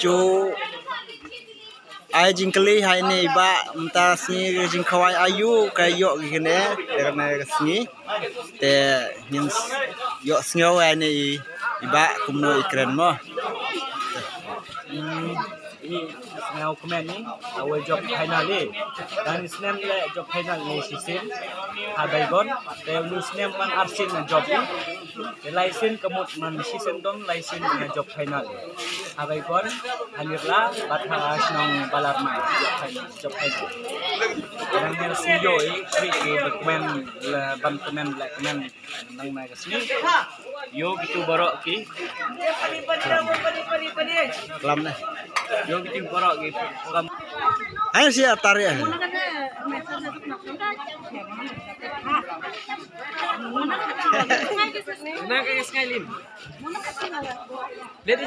cu ai jingkeli hai ne iba mta sni jingkawai ayu kayo gine karena sni te nim yo snyo ai ne iba kumno ikren mo Ngau komen ni awal job final ni dan Islam le job final ni sistem habaigon dan Muslim man arsin na job ni license kemut man sistem dom license na job final habaigon hanirla batha snong balarma job final yang ni CEO ni dokumen ban komen la komen nang na kasni yo gitu borok ki kelam ne yo gitu borok ki ai sia tarik Nak ke Skylin. Jadi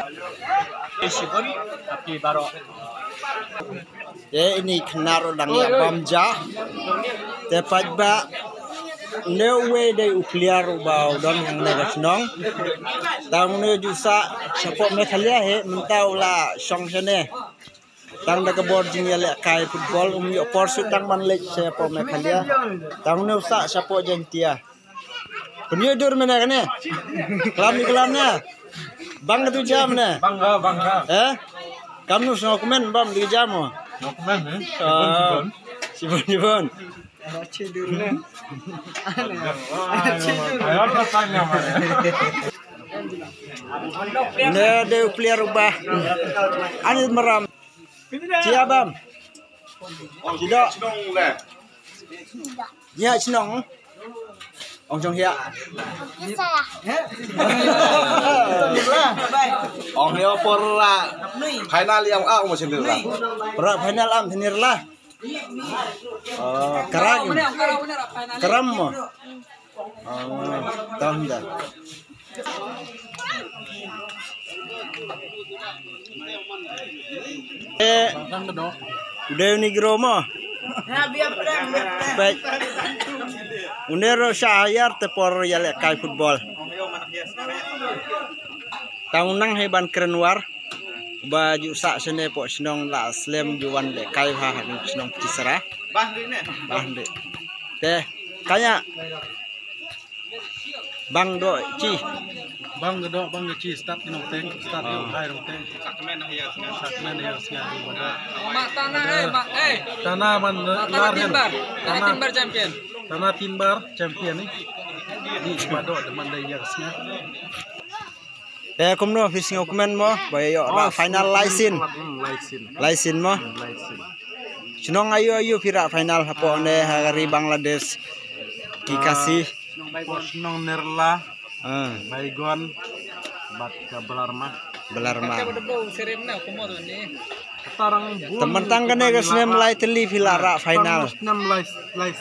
Shibon tapi barok. ini kenar dang ya bamja te pajba no way day ukliar ubau don yang naga snong tang ne jusa sapok mekhalia he mentau la song sene tang daga board jingya le kai football yo porsu tang man lek sapok mekhalia tang ne usa sapok jentia penyo dur mena kane kelam na bang tu jam na Bangga. kamu snong komen bam di jam mo Dokumen Sibon. Ne de player ubah. Anit meram. Cia bam. Tidak. Ya senong. Ông trong hiện. Ông heo por la final yang a mo sendiri lah. Pra final am thinir lah. Karang. Karam mo. Tahun dah. Udah ni gromo. Baik. Unero syahayar tepor yale kai football. Tahun nang heban keren war. Baju sak sene pok senong la slam juwan le kai ha senong cisara. Bah de. Teh kaya Bang do ci. Bang ci start di noteng, start di hai noteng. Sakmen ya pada. Tanah man timbar. Timbar champion. Tanah timbar champion ni. Di pada deman daya kesnya. Kumno fishing komen mo bayo ra final license mo senong ayu pira final hapo ne hari Bangladesh ki kasih Senong nerla baigon bat ke belarma teman tanggane kesnem lai teli filara final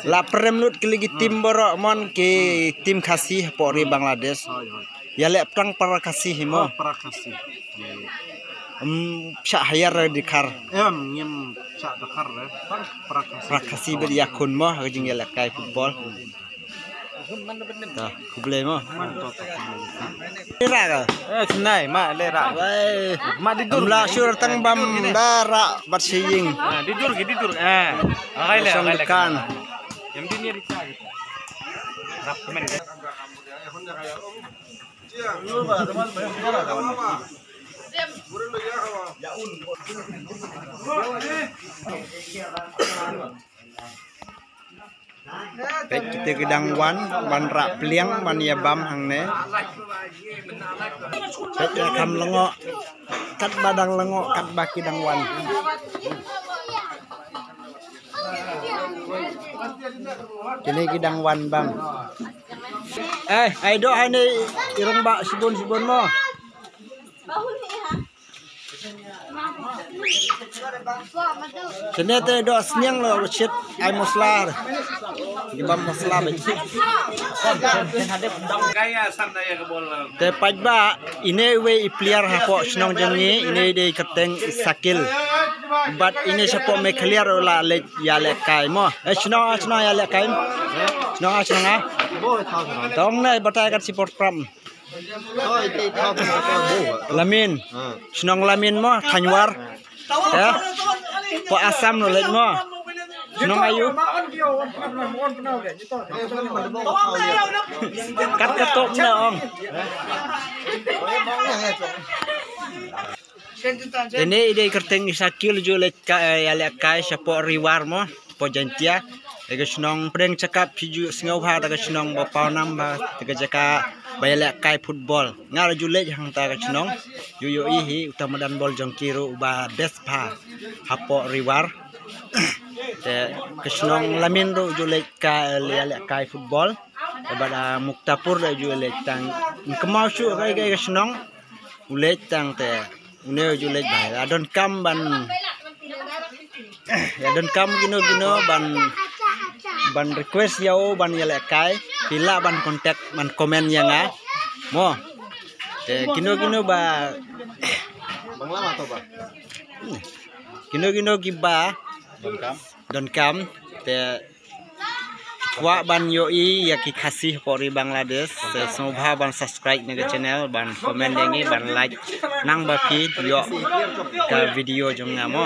la premlut keligi tim borok mon ki tim kasih hapo ri Bangladesh ya lek prang para kasih mo para kasih syak hayar dikar nyem sak dakar para kasih ber yakun mo hajing ya lek kai football ta kuble mo lera ka senai mak lera mak didur la syur tang bam dara barsiying Tidur. kan Yang dunia rica gitu. Rap komen. Baik kita gedang wan rak peliang man ya bam hang ne. Baik kam lengo kat badang lengo kat baki dang wan. Kini gedang wan bam. Ai do hai ni irong bak sibun mo. Sini te do sniang lo shit ai moslar. Gibam mosla be. Te pajba ine we player hapo snong jengi ine de keteng sakil. But ini siapa mekaliar ola le ya le kai mo. Snong ya le kai. Snong. Tong nai batai kat support pram. Oh, itu bu. Lamin. Senong lamin mo Thanyuar. Ya. Po Asam no lej mo. Senong ayu. Kat ketok na ong. Ini ide kerteng isakil ju lej kai sapo riwar mo po jantia. Ega senong preng cakap piju singau ha daga senong bapau nam ba daga jaka bayalek kai football ngar ju lej hang ta ga senong yu ihi utamadan bol jongkiru ba best pa hapo riwar te kesenong lamin ro ju lej ka lek kai football bada muktapur da ju lej tang kemau su kai kesenong ulej tang te une ju lej ba adon kam ban ya don kam gino ban request yau ban yale kai pila ban kontak ban komen yang mo te gino ba Bangla atau ba? gino giba don kam te wa ban yoi ya ki kasih pori Bangladesh semoga ban subscribe nego channel ban komen dengi ban like nang ba pi yo ka video jong ngamo